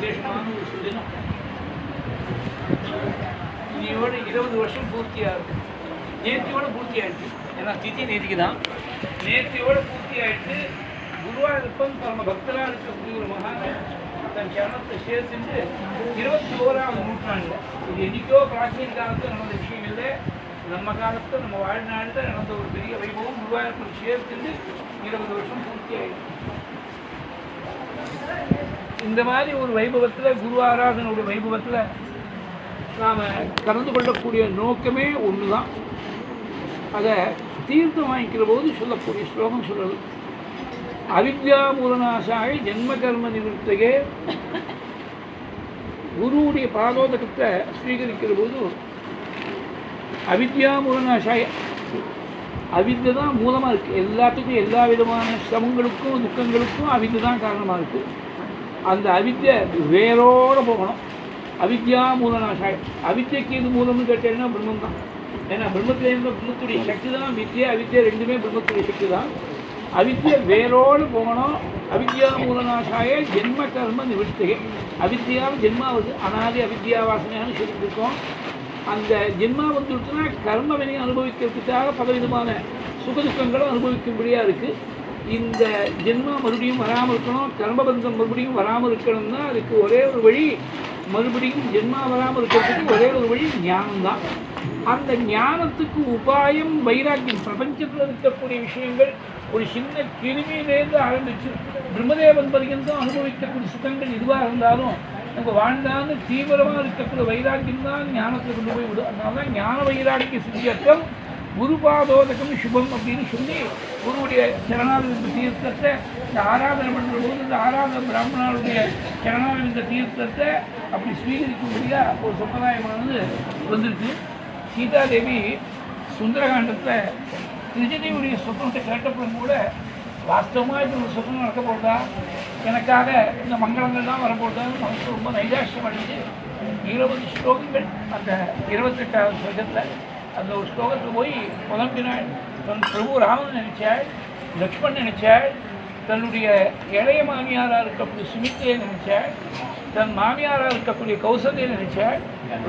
விசேஷமான ஒரு சுதினம். இனியோடு 20 வருஷம் பூர்த்தியாகுது. நேர்த்தியோடு பூர்த்தி ஆயிடுச்சு. ஏன்னா திதி நேத்திக்கு தான். நேர்த்தியோடு பூர்த்தி ஆயிடுச்சு. குருவாயிருப்பன் பரம பக்தராக இருக்கக்கூடிய ஒரு மகான் தன் சரணத்தை சேர்த்துட்டு 21ஆம் நூற்றாண்டு, இது என்னைக்கோ பிராச்சீன காலத்தில் நடந்த விஷயம் இல்லை, நம்ம காலத்தில் நம்ம வாழ்நாளில் நடந்த ஒரு பெரிய வைபவம். குருவாயிருப்பன் சேர்த்துட்டு 20 வருஷம் பூர்த்தி ஆயிடுச்சு. இந்த மாதிரி ஒரு வைபவத்தில், குரு ஆராதனுடைய வைபவத்தில் நாம் கலந்து கொள்ளக்கூடிய நோக்கமே ஒன்று தான். அதை தீர்த்தம் வாங்கிக்கிற போது சொல்லக்கூடிய ஸ்லோகம் சொல்றது, அவித்யா மூலநாசாய் ஜென்ம கர்ம நிவர்த்தகே. குருவுடைய பாதோதகத்தை ஸ்வீகரிக்கிற போது அவித்யா மூலநாசாய், அவித்யை தான் மூலமாக இருக்குது எல்லாத்துக்கும், எல்லா விதமான சிரமங்களுக்கும் துக்கங்களுக்கும் அவித்யை தான் காரணமாக இருக்குது. அந்த அவித்யை வேரோடு போகணும். அவித்யா மூலநாசாய், அவித்யக்கு இது மூலம்னு கேட்டேன்னா பிரம்மம் தான். ஏன்னா பிரம்மத்திலேருந்து பிரம்மத்துடைய சக்தி தான் வித்யா அவித்யா ரெண்டுமே பிரம்மத்துடைய சக்தி தான். அவித்யை வேரோடு போகணும். அவித்யா மூலநாசாய ஜென்ம கர்ம நிவர்த்திகை. அவித்யாவும் ஜென்மாவது அனாதி அவித்யா வாசனையானு சொல்லியிருக்கோம். அந்த ஜென்மா வந்துவிட்டுனா கர்ம வினையை அனுபவிக்கிறதுக்காக பலவிதமான சுகதுக்கங்களும் அனுபவிக்கும்படியாக இருக்குது. இந்த ஜென்மா மறுபடியும் வராமல் இருக்கணும், கர்மபந்தம் மறுபடியும் வராமல் இருக்கணும்னா அதுக்கு ஒரே ஒரு வழி, மறுபடியும் ஜென்மா வராமல் இருக்கிறதுக்கு ஒரே ஒரு வழி ஞானம்தான். அந்த ஞானத்துக்கு உபாயம் வைராக்கியம். பிரபஞ்சத்தில் இருக்கக்கூடிய விஷயங்கள் ஒரு சின்ன கிருமியிலேருந்து ஆரம்பித்து பிரம்மதேவன் பர்யந்தம் அனுபவிக்கக்கூடிய சுகங்கள் எதுவாக இருந்தாலும் நம்ம வாழ்ந்தான்னு தீவிரமாக இருக்கக்கூடிய வைராக்கியம் தான் ஞானத்தை கொண்டு போய் விடும். அதனால தான் ஞான வைராக்கிய சித்தியர்த்தம் குருபாதோதகம் சுபம் அப்படின்னு சொல்லி குருவுடைய சரணாரவிந்த தீர்த்தத்தை இந்த ஆராதனை பண்ணுற போது இந்த ஆராதன பிராமணருடைய சரணாரவிந்த தீர்த்தத்தை அப்படி ஸ்வீகரிக்கும்படியாக ஒரு சம்பிரதாயமானது வந்திருக்கு. சீதாதேவி சுந்தரகாண்டத்தில் திருஜதியுடைய சொப்பனத்தை கேட்டப்படும் கூட வாஸ்தவமாக இது ஒரு சொப்பனம் நடக்க போட்டா, எனக்காக இந்த மங்களங்கள் தான் வரப்போட்டான்னு நமக்கு ரொம்ப நைராஷ்யம் அடைஞ்சு 20 ஸ்லோகங்கள் அந்த 28வது ஸ்லோகத்தில் அந்த ஒரு ஸ்லோகத்தில் போய் புலம்பினாள். தன் பிரபு ராமன் நினைச்சாள், லக்ஷ்மண் நினைச்சாள், தன்னுடைய இளைய மாமியாராக இருக்கக்கூடிய சுமித்தியை நினைச்சாள், தன் மாமியாராக இருக்கக்கூடிய கௌசல்யை நினைச்சாள்.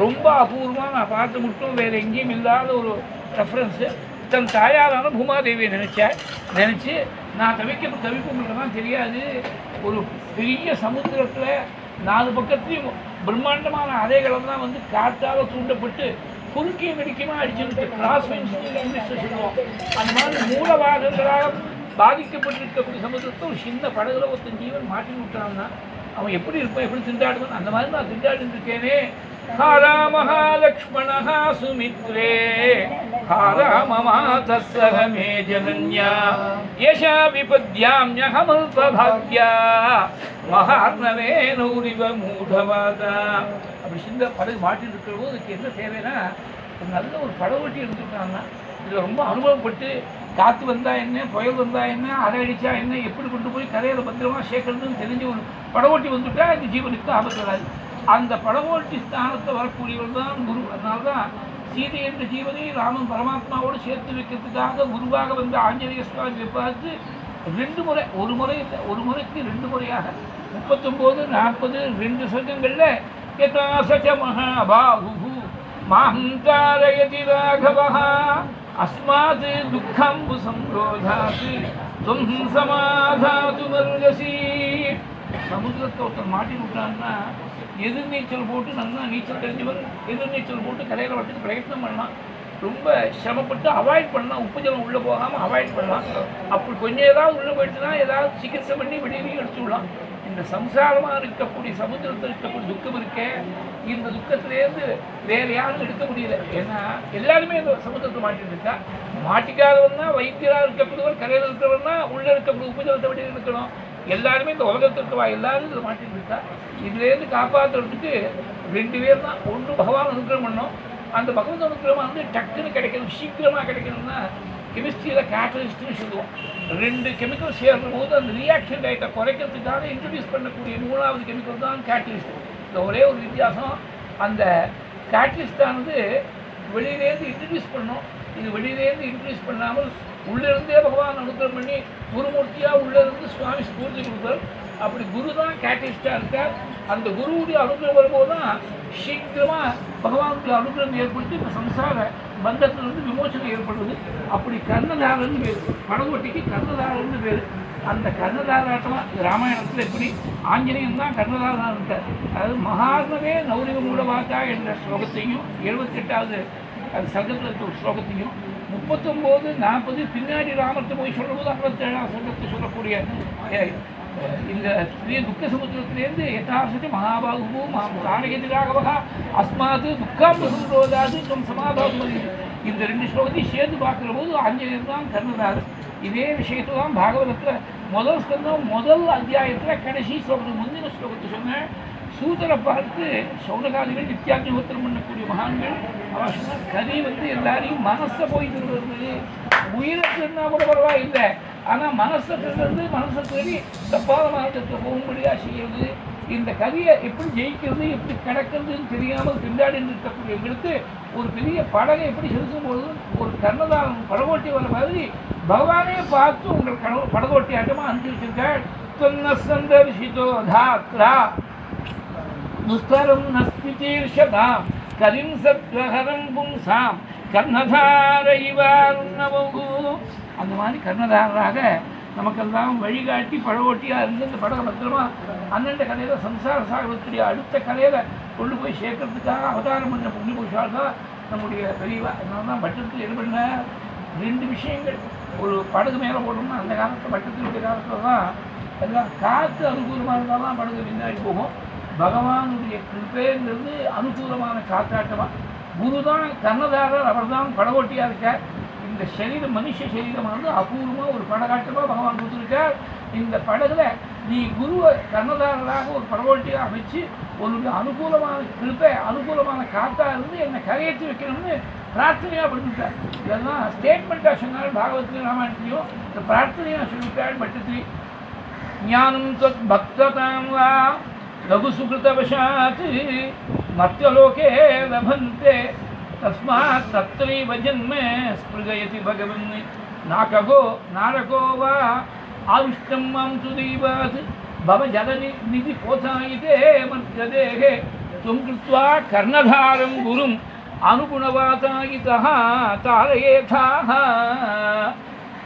ரொம்ப அபூர்வமாக நான் பார்த்து மட்டும் வேறு எங்கேயும் இல்லாத ஒரு ரெஃபரன்ஸு. தன் தாயாரான பூமாதேவியை நினச்சி நான் தவிப்புங்களுக்கெல்லாம் தெரியாது, ஒரு பெரிய சமுத்திரத்தில் 4 பக்கத்துலையும் பிரம்மாண்டமான அலைகள் தான் வந்து காற்றால் தூண்டப்பட்டு குறுக்கிய வெடிக்கமாக அடிச்சுருக்கு. கிராஸ் இங்கிலீஷில் சொல்லுவோம். அந்த மாதிரி மூலவாதங்களாக பாதிக்கப்பட்டிருக்கக்கூடிய சமுத்திரத்தை ஒரு சின்ன படகுல ஒருத்தன் ஜீவன் மாட்டி விட்டான்னா அவன் எப்படி இருப்பான், எப்படி திண்டாடுவான். அந்த மாதிரி நான் திண்டாடிட்டு இருக்கேனே. ஹாராமஹா லக்ஷ்மணஹா சுமித்ரே ஹாராமமாதஸ்ஸகமே ஜனன்யா யஷா விபத்யாம்யஹமல்பபாக்யா மகார்ணவே நௌரிவ மூடவாதா. அப்படி சின்ன படகு மாட்டிட்டு இருக்கிற போது இதுக்கு என்ன தேவைன்னா ஒரு நல்ல ஒரு படகோட்டி எடுத்துக்கிட்டாங்கன்னா இதில் ரொம்ப அனுபவப்பட்டு காற்று வந்தால் என்ன, புயல் வந்தால் என்ன, அலை அடித்தா என்ன, எப்படி கொண்டு போய் கரையில் பத்திரமாக சேர்க்கறதுன்னு தெரிஞ்ச ஒரு படகோட்டி வந்துவிட்டா இந்த ஜீவனுக்கு ஆபத்து வராது. அந்த படகோட்டி ஸ்தானத்தை வரக்கூடியவர் தான் குரு. அதனால தான் சீதை என்ற ஜீவனை ராமன் பரமாத்மாவோடு சேர்த்து வைக்கிறதுக்காக குருவாக வந்த ஆஞ்சநேய சுவாமியை பார்த்து 2 முறை, ஒரு முறை இல்லை, ஒரு முறைக்கு 2 முறையாக 39, 40, 2 சர்க்கங்களில் யதாசச மகாபாஹு மாஹங்காரயதி ராகவஹ அஸ்மாத் துக்கம்பு சம்ரோதாத் துவம் சமாதாது மர்கசி. சமுத்திரத்தை ஒருத்தர் மாட்டி விட்டான்னா எதிர்நீச்சல் போட்டு நல்லா நீச்சல் தெரிஞ்சவர் எதிர்நீச்சல் போட்டு கரையில் வரத்துக்கு பிரயத்னம் பண்ணலாம். ரொம்ப சிரமப்பட்டு அவாய்ட் பண்ணலாம். உப்பு ஜலம் உள்ளே போகாமல் அவாய்ட் பண்ணலாம். அப்படி கொஞ்சம் ஏதாவது உள்ளே போயிட்டுனா ஏதாவது சிகிச்சை பண்ணி வெளியிலையும் எடுத்து விடலாம். இந்த சம்சாரமாக இருக்கக்கூடிய சமுத்திரத்தில் இருக்கக்கூடிய துக்கம் இருக்கே, இந்த துக்கத்திலேருந்து வேறு யாரும் எடுக்க முடியல. ஏன்னா எல்லாருமே இந்த சமுத்திரத்தை மாட்டிட்டு இருக்கா. மாட்டிக்காதவன்னா வைத்தியராக இருக்கக்கூடியவர், கரையில் இருக்கிறவர்னா உள்ளே இருக்கக்கூடிய உப்பு ஜலத்தை வெளியில் இருக்கணும். எல்லாருமே இந்த உலகத்தில் இருக்கவா எல்லாரும் இதில் மாட்டிட்டு இருக்கா. இதுலேருந்து காப்பாற்றுறதுக்கு 2 பேர் தான். ஒன்று பகவான் அனுக்கிரகம் பண்ணோம். அந்த பகவத் அனுக்கிரகம் வந்து டக்குன்னு கிடைக்கணும், சீக்கிரமாக கிடைக்கணும்னா கெமிஸ்ட்ரியில் கேட்டலிஸ்ட்னு சொல்லுவோம். 2 கெமிக்கல் சேர்ற போது அந்த ரியாக்ஷன் டயத்தை குறைக்கிறதுக்காக இன்ட்ரடியூஸ் பண்ணக்கூடிய 3வது கெமிக்கல் தான் கேட்டலிஸ்ட். இந்த ஒரே ஒரு வித்தியாசம், அந்த கேட்டலிஸ்டானது வெளியிலேருந்து இன்ட்ரடியூஸ் பண்ணோம். இது வெளியிலேருந்து இன்ட்ரடியூஸ் பண்ணாமல் உள்ளிருந்தே பகவான் அனுகிரகம் பண்ணி குருமூர்த்தியாக உள்ளிருந்து சுவாமி ஸ்பூர்த்தி கொடுப்பார். அப்படி குரு தான் கேட்டலிஸ்டாக இருக்கார். அந்த குருவுடைய அனுகிரகம் வரும்போது தான் சீக்கிரமாக பகவானுடைய அனுகிரகம் ஏற்பட்டு இந்த சம்சார பந்தத்திலிருந்து விமோசனம் ஏற்படுறது. அப்படி கர்ணதாரன்னு பேர், படகோட்டிக்கு கர்ணதாரன்னு பேர். அந்த கர்ணதாராட்டமாக ராமாயணத்தில் எப்படி ஆஞ்சநேயன் தான் கர்ணதாரனாக இருக்கார். அதாவது மகாத்மவே நௌரிவ மூலவாக்கா என்ற ஸ்லோகத்தையும் 78வது அது சர்க்கத்தில் இருக்க ஒரு ஸ்லோகத்தையும் 39, 40 பின்னாடி ராமத்தை போய் சொல்லும்போது 67ஆம் சர்க்கத்தை சொல்லக்கூடிய இந்த துக்க சமுத்திரத்திலேருந்து யதாசதி மகாபாகு தாரகதிராகவகா அஸ்மாது துக்காம்ப சந்தோதாது தம் சமாதானம் இந்த 2 ஸ்லோகத்தையும் சேர்ந்து பார்க்குற போது ஆஞ்சநேயர் தான் கர்ணதாரர். இதே விஷயத்தை தான் பாகவதத்தில் முதல் ஸ்கந்தம் முதல் அத்தியாயத்தில் கடைசி ஸ்லோகத்துக்கு முந்தின ஸ்லோகத்தை சொன்னேன். சூதரை பார்த்து சௌனகாதிகள் நித்தியாக்னிஹோத்திரம் பண்ணக்கூடிய மகான்கள் அவன் சொன்ன கதை எல்லாரையும் மனசை போய் திருடுறது, உயிரை திருடினா கூட பரவாயில்லை, ஆனால் மனசை திருடுறது, மனசை தேடி தப்பாத மார்க்கத்தை போகும்படியாக செய்யறது. இந்த கதையை எப்படி ஜெயிக்கிறது, எப்படி கிடக்கிறதுன்னு தெரியாமல் திண்டாடி இருக்கக்கூடிய எங்களுக்கு ஒரு பெரிய படகை எப்படி செலுத்தும் போது ஒரு கர்ணதாரன் படகோட்டி வர மாதிரி பகவானே பார்த்து உங்கள் படகோட்டி ஆட்டமாக அனுப்பிச்சிருக்காள். சந்தர்ஷிதோ தாத்ரா துஸ்தரம் நஸ்பிதீர்ஷதாம் கலிம் சத்வஹரம் பும்சாம் கர்ணதார இவாருன்னவகு. அந்த மாதிரி கர்ணதாரராக நமக்கெல்லாம் வழிகாட்டி பழவோட்டியாக இருந்து இந்த படகை பத்திரமா அண்ணன் கலையில் சம்சார சாகரத்துடைய அடுத்த கலையில் கொண்டு போய் சேர்க்கறதுக்காக அவதாரம் பண்ண புண்ணிய புருஷால் தான் நம்முடைய பெரியவா. அதனால தான் பட்டத்தில் என்ன பண்ண 2 விஷயங்கள். ஒரு படகு மேலே போடணும்னா அந்த காலத்தில் பட்டத்தில் இருக்கிற காலத்தில் தான் எல்லாம் காற்று அனுகூலமாக இருந்தால் தான் படகு பின்னாடி போகும். பகவானுடைய கிருப்பைங்கிறது அனுகூலமான காற்றாட்டமாக. குரு தான் கர்ணதாரர், அவர் தான் படகோட்டியாக இருக்கார். இந்த சரீரம் மனுஷ சரீரமானது அபூர்வமாக ஒரு படகாட்டமாக பகவான் கொடுத்துருக்கார். இந்த படகுல நீ குருவை கர்ணதாரராக ஒரு படகோட்டியாக அமைச்சு உன்னுடைய அனுகூலமான கிருப்பை அனுகூலமான காற்றாக இருந்து என்னை கரையேற்றி வைக்கணும்னு பிரார்த்தனையாக பண்ணிவிட்டார். இதெல்லாம் ஸ்டேட்மெண்ட்டாக சொன்னார் பாகவத்திலையும் ராமாயணத்திலையும். இந்த பிரார்த்தனையாக சொல்லிவிட்டார். பட்டத்திரி ஞானம் தொத் பக்ததாம் வா லகு சுகிருதவசாத் மர்த்தியலோகே லபந்தே தஸ்மாத் தத்ரைவ ஜன்ம ஸ்பிருகயதி பகவன் நாகோ நாரகோ வா ஆவிஷ்டம் மாம் துதீவாத் பவ ஜலனி நிதி போதாயிதே மர்த்தியதேகே தும் கிருத்வா கர்ணதாரம் குரும் அனுகுணவாதாயிதா தாரயேதாக.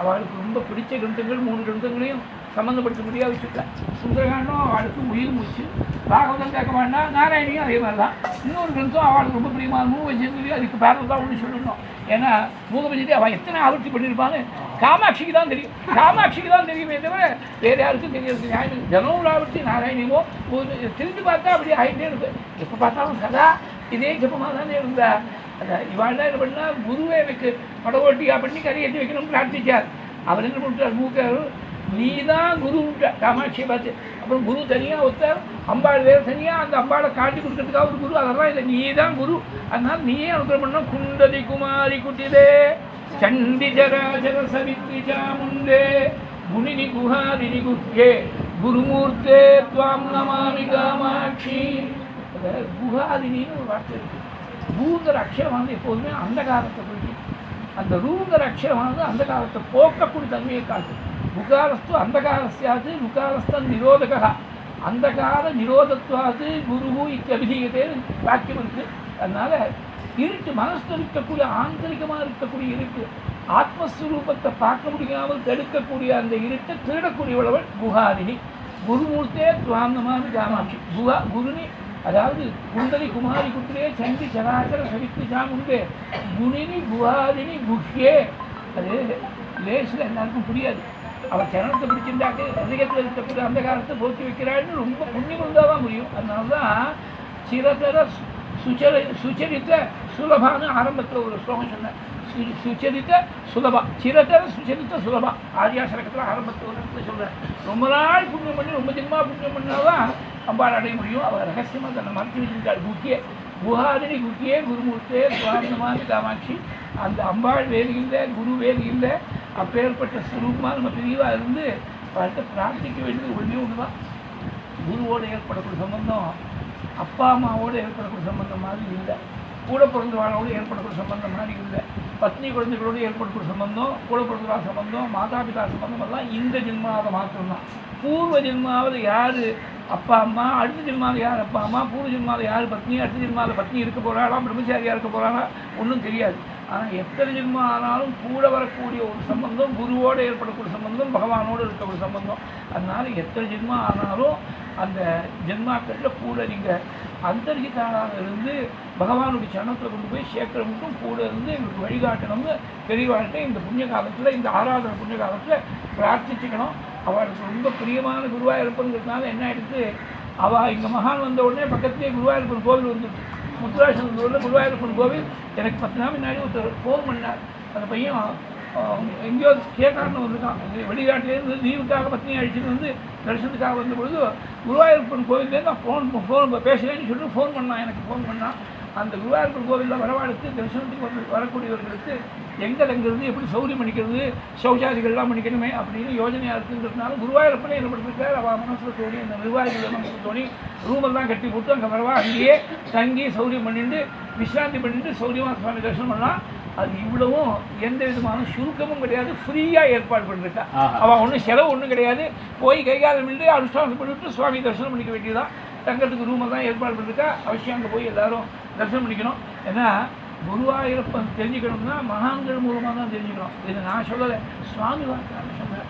அவளுக்கு ரொம்ப பிடிச்ச கிரந்தங்கள் 3 கிரந்தங்களையும் சம்மந்தப்படுத்த முடியாது வச்சுருக்கேன். சுந்தரகாண்டம் அவளுக்கு உயிர் மூச்சு, பாகவதம் கேட்க வேண்டாம், நாராயணியும் அதே மாதிரி தான். இன்னொரு கிரந்தம் அவளுக்கு ரொம்ப பிரியமான மூவஜந்தி, அதுக்கு பேரில் தான் ஒன்று சொல்லணும். ஏன்னா மூவஜந்தி அவள் எத்தனை ஆவர்த்தி பண்ணியிருப்பான்னு காமாட்சிக்கு தான் தெரியும். காமாட்சிக்கு தான் தெரியுமே தவிர வேறு யாருக்கும் தெரியாது. நியாயம் ஜனமும் ஆவர்த்தி நாராயணியமோ ஒரு திரும்பி பார்த்தா அப்படி ஆகிட்டே இருக்கு. எப்போ பார்த்தாலும் சதா இதே ஜபமாக தானே இருந்தா. இவாள் தான் என்ன பண்ணால் குருவை எனக்கு படகோட்டியாக பண்ணி கரையேற்றி வைக்கணும்னு பிரார்த்திச்சார். அவர் என்ன பண்ணிட்டார், மூக்கார் நீ தான் குரு காமாட்சியை பார்த்து. அப்புறம் குரு தனியாக ஒருத்தர், அம்பாள் வேறு தனியாக, அந்த அம்பாளை காட்டி கொடுக்கறதுக்காக ஒரு குரு. அதெல்லாம் இல்லை, நீ தான் குரு. அதனால் நீயே அனுகிரகம் பண்ணணும். குண்டதி குமாரி குட்டிலே சண்டி ஜராஜர சவித்ரி சாமுண்டே குணினி குஹாரினி குஹ்யே குருமூர்த்தே துவாம் நமாமி காமாட்சி. குஹாரினின்னு ஒரு வார்த்தை இருக்குது. பூங்கிற அக்ஷரமானது எப்போதுமே அந்த காலத்தை குறிக்கும். அந்த ரூங்கிற அக்ஷரமானது அந்த காலத்தை போக்கக்கூடிய தன்மையை காட்டும். முகாரஸ்து அந்த காலஸ்யாது முகாரஸ்தன் நிரோதகா அந்த கால நிரோதத்வாது குரு இத்தபிதீயத்தே வாக்கியம் இருக்குது. அதனால் இருட்டு மனசில் இருக்கக்கூடிய ஆந்தரிகமாக இருக்கக்கூடிய இருட்டு ஆத்மஸ்வரூபத்தை பார்க்க முடியாமல் தடுக்கக்கூடிய அந்த இருட்டை திருடக்கூடியவளவள் குஹாரினி. குருமூர்த்தே துவாந்தமான காமாட்சி. குருனி அதாவது குண்டலி குமாரி குட்டிலே சண்டி சராசர சவித்ரி சாமுண்டே குணினி குஹாரினி குஹ்யே. அது லேசில் எல்லாருக்கும் புரியாது. அவள் சரணத்தை பிடிச்சிருந்தாக்கு ஹிருதயத்தில் இருக்கக்கூடிய அந்த காலத்தை போக்கி வைக்கிறாள்னு ரொம்ப புண்ணியம் இருந்தால் தான் முடியும். அதனால தான் சிரதர சுச்சரித்த சுலபான்னு ஆரம்பத்தில் ஒரு ஸ்லோகம் சொன்னேன். சுச்சரித்த சுலபா, சிரதர சுச்சரித்த சுலபா ஆரியாசரக்கத்தில் ஆரம்பத்தில் ஒரு இடத்துல சொல்கிறேன். ரொம்ப நாள் புண்ணியம் பண்ணி ரொம்ப தினமாக புண்ணியம் பண்ணாதான் அம்பாள் அடைய முடியும். அவள் ரகசியமாக தன்னை மறைச்சி வச்சிருக்காள். குக்கியே குஹாரினி குக்கியே குருமூர்த்தே சுவாமினமான காமாட்சி. அந்த அம்பாள் வேறு இல்லை, குரு வேறு இல்லை. அப்பேற்பட்ட ஸ்வரூபமாக நம்ம பிரிவாக இருந்து அவர்கிட்ட பிரார்த்திக்க வேண்டியது ஒன்று தான். குருவோடு ஏற்படக்கூடிய சம்பந்தம் அப்பா அம்மாவோடு ஏற்படக்கூடிய சம்பந்தம் மாதிரி இல்லை. கூட பிறந்தவாளோடு ஏற்படக்கூடிய சம்பந்தம் மாதிரி இல்லை. பத்னி குழந்தைகளோடு ஏற்படுத்துகிற சம்பந்தம், கூட பிறந்தவா சம்பந்தம், மாதாபிதா சம்பந்தம் எல்லாம் இந்த ஜென்மாவை மாத்திரம்தான். பூர்வ ஜென்மாவில் யார் அப்பா அம்மா, அடுத்த ஜென்மாவில் யார் அப்பா அம்மா, பூர்வ ஜென்மாவில் யார் பத்னி, அடுத்த ஜென்மாவில் பத்னி இருக்க போகிறாளா, பிரம்மச்சாரியாக இருக்க போகிறாளா ஒன்றும் தெரியாது. ஆனால் எத்தனை ஜென்மம் ஆனாலும் கூட வரக்கூடிய ஒரு சம்பந்தம், குருவோடு ஏற்படக்கூடிய சம்பந்தம், பகவானோடு இருக்கக்கூடிய சம்பந்தம். அதனால் எத்தனை ஜென்மம் ஆனாலும் அந்த ஜென்மாக்களில் கூட நீங்கள் அந்தர்கிதானாக இருந்து பகவானுடைய சரணத்தில் கொண்டு போய் சேர்க்கிற மட்டும் கூட இருந்து எங்களுக்கு வழிகாட்டணும்னு பெரியவாழ்கிட்ட இந்த புண்ணிய காலத்தில், இந்த ஆராதனை புண்ணிய காலத்தில் பிரார்த்திச்சுக்கணும். அவளுக்கு ரொம்ப பிரியமான குருவாக இருப்பதுங்கிறதுனால என்ன ஆகிடுது, அவள் இங்கே மகான் வந்த உடனே பக்கத்துலேயே குருவாயூரப்பன் கோவில் வந்துட்டு, முத்துராசனூரில் குருவாயூரப்பன் கோவில். எனக்கு 10 நாள் முன்னாடி ஒருத்தர் ஃபோன் பண்ணார். அந்த பையன் எங்கேயோ கேட்கறான்னு வந்திருக்கான், வெளிநாட்டிலேருந்து லீவுக்காக பத்னி அழிச்சிட்டு வந்து தரிசனத்துக்காக வந்த பொழுது குருவாயூரப்பன் கோவிலேருந்து நான் ஃபோன் பேசுகிறேன்னு சொல்லிட்டு ஃபோன் பண்ணான். எனக்கு ஃபோன் பண்ணான். அந்த குருவாயூரப்பன் கோவிலில் வரவாடுத்து தரிசனத்துக்கு வரக்கூடியவர்களுக்கு எங்கேருந்து எப்படி சௌரியம் பண்ணிக்கிறது, சௌச்சாதிகள்லாம் பண்ணிக்கணுமே அப்படின்னு யோஜனையாக இருக்குங்கிறதுனால குருவாயூரப்பனே என்ன பண்ணிருக்காரு, அவள் மனசில் தோணி அந்த நிர்வாகிகள் மனசில் தோணி ரூமெல்லாம் கட்டி கொடுத்து அங்கே வரவா அங்கேயே தங்கி சௌரியம் பண்ணிட்டு விஸ்ராந்தி பண்ணிட்டு சௌரியமாக சுவாமி தரிசனம் பண்ணலாம். அது இவ்வளவும் எந்த விதமான சுருக்கமும் கிடையாது, ஃப்ரீயாக ஏற்பாடு பண்ணிருக்கா. அவள் ஒன்றும் செலவு ஒன்றும் கிடையாது. போய் கைகாலம் பண்ணிட்டு அனுஷ்டானம் பண்ணிவிட்டு சுவாமி தரிசனம் பண்ணிக்க வேண்டியதுதான். தங்கத்துக்கு ரூமை தான் ஏற்பாடு பண்ணிருக்கா. அவசியம் அங்கே போய் எல்லாரும் தரிசனம் பண்ணிக்கணும். ஏன்னா குருவாயூரப்பன் தெரிஞ்சுக்கணும்னா மகான்கள் மூலமாக தான் தெரிஞ்சுக்கணும். இதை நான் சொல்லலை, சுவாமி வார்த்தை சொன்னேன்.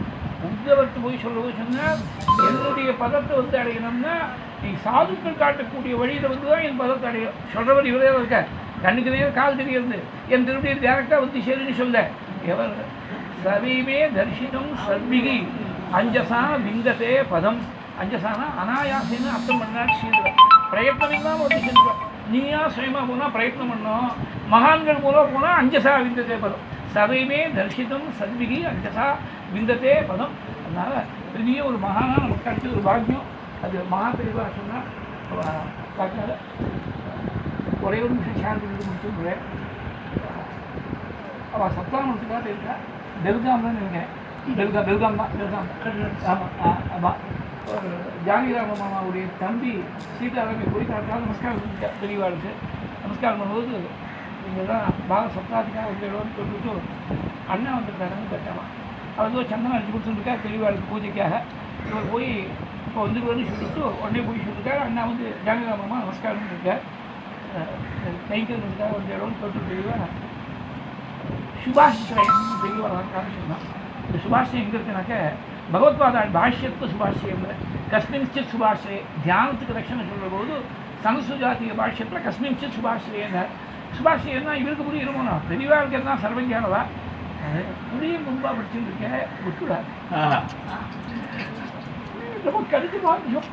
உத்தவர்த்து போய் சொல்லவும் சொன்னால் என்னுடைய பதத்தை வந்து அடையணும்னா நீ சாதுக்கள் காட்டக்கூடிய வழியில் வந்து தான் என் பதத்தை அடையும். சொல்கிறவர் இவரே இருக்க, கண்ணுக்கு நேரம் கால் தெரிகிறது, என் திருப்பி டேரக்டாக வந்து சரின்னு சொல்ல. எவர் சவீமே தர்ஷிதம் சர்விகி அஞ்சசா விந்ததே பதம். அஞ்சசானா அனாயாசின்னு அர்த்தம் பண்ணால் சீர்வை பிரயத்னம் இல்லாமல் வந்து செல்வார். நீயா சுயமாக போனால் பிரயத்னம் பண்ணோம், மகான்கள் மூலம் போனால் அஞ்சசா விந்ததே பதம். சவைமே தர்ஷிதம் சத்விகி அஞ்சசா விந்ததே பதம். அதனால் பெரிய ஒரு மகானாக நமக்கு கிடைச்ச ஒரு பாக்கியம். அது மகா பெரியவா சொன்னால் பார்க்காத ஒரே ஒரு நிமிஷம் ஷேர் பண்ணிட்டு முடிச்சுடுறேன். அவள் சப்தாமத்துக்காக இருக்கா, பெல்காம் தான் நினைக்கிறேன். பெல்காம் ஆமாம் ஆமாம். ஜானகிராம மாமாவுடைய தம்பி சீதாராமி போய் காட்டால் நமஸ்காரம் பண்ணிட்டா பெரியவாளுக்கு. நமஸ்காரம் பண்ணும்போது இங்கே தான் பாக சப்தாதிக்காக வந்து இடம்னு சொல்லிட்டு அண்ணா வந்துருக்காருன்னு கேட்டாலாம். அவர் வந்து சந்தனம் அடிச்சு கொடுத்துருக்கா பெரியவாளுக்கு பூஜைக்காக. இவர் போய் இப்போ வந்துருவாருன்னு சொல்லிட்டு உடனே போய் சொல்லியிருக்காரு. அண்ணா வந்து ஜானகிராம மாமா நமஸ்காரம் இருக்கார், கைக்கிறதுக்காக வந்து இடம்னு சொல்லிட்டு பெரியவா சுபாஷிரயம் பெரியவா தான் சொன்னான். இந்த சுபாஷிரம் எங்கே இருக்குனாக்க பகவத்பாதா பாஷ்யத்து சுபாஷியம் கஸ்மின்சித் சுபாஷிரே தியானத்துக்கு ரட்சணை சொல்கிற போது சமஸ்வஜாத்திய பாஷ்யத்தில் கஸ்மின்சித் சுபாஷிரேங்க. சுபாஷிரம்னா இவருக்கு புரிய இருமோனா பெரியவாளுக்கு என்ன சர்வஞானவா புரியும் முன்பா படிச்சுருக்கேன் விட்டுடா நமக்கு கிடைச்சி பாக்கியம்.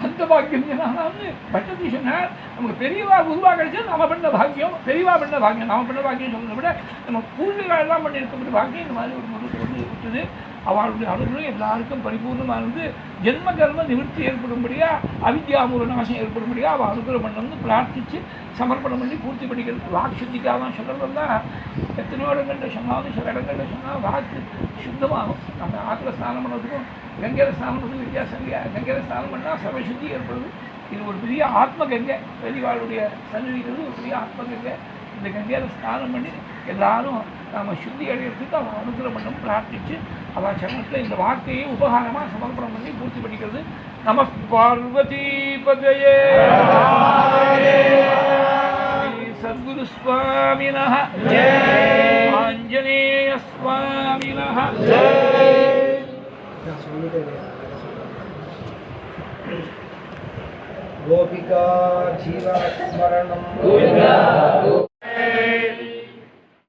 அந்த பாக்கியம் என்னான்னு பட்டத்தி சொன்னார். நமக்கு பெரியவா குருவா கிடைச்சது நம்ம பண்ண பாக்கியம், பெரியவா பண்ண பாக்கியம். நம்ம பண்ண பாக்கியம் சொல்றதை விட நம்ம பூர்வீகம் எல்லாம் பண்ணி இருக்கக்கூடிய பாக்கியம் இந்த மாதிரி ஒரு முறைக்கு வந்து விட்டுது. அவளுடைய அனுகிரகம் எல்லாருக்கும் பரிபூர்ணமாக இருந்து ஜென்ம கர்ம நிவர்த்தி ஏற்படும்படியா அவித்யாமூல நாசம் ஏற்படும்படியா அவள் அனுகிரகம் பண்ணணும்னு பிரார்த்தித்து சமர்ப்பணம் பண்ணி பூர்த்தி பண்ணிக்கிறது. வாக்கு சுத்திக்காக தான் சொல்கிறதெல்லாம் எத்தனையோ இடங்களில் சொன்னாலும் சில இடங்களில் சொன்னால் வாக்கு சுத்தமாகும். நம்ம ஆற்றுல ஸ்நானம் பண்ணுறதுக்கும் கங்கையில் ஸ்நானம் பண்ணுறது வித்தியாசம் இல்லையா? கங்கையில் ஸ்நானம் பண்ணால் சமசுத்தி ஏற்படுது. இது ஒரு பெரிய ஆத்ம கங்கை, பெரியவாளுடைய சன்னிதிக்கிறது ஒரு பெரிய ஆத்ம கங்கை. இந்த கங்கையில் ஸ்நானம் பண்ணி எல்லாரும் நாம் சுத்தி அடையிறதுக்கு அவன் அனுகிரகம் பண்ணணும் பிரார்த்தித்து அவள் சரணத்தில் இந்த வார்த்தையை உபகாரமாக சமர்ப்பணம் பண்ணி பூர்த்தி பண்ணிக்கிறது. நம பார்வதி பதயே சத்குரு சுவாமினஹ ஆஞ்சநேய சுவாமினஹ गोपिका जीवस्मरणं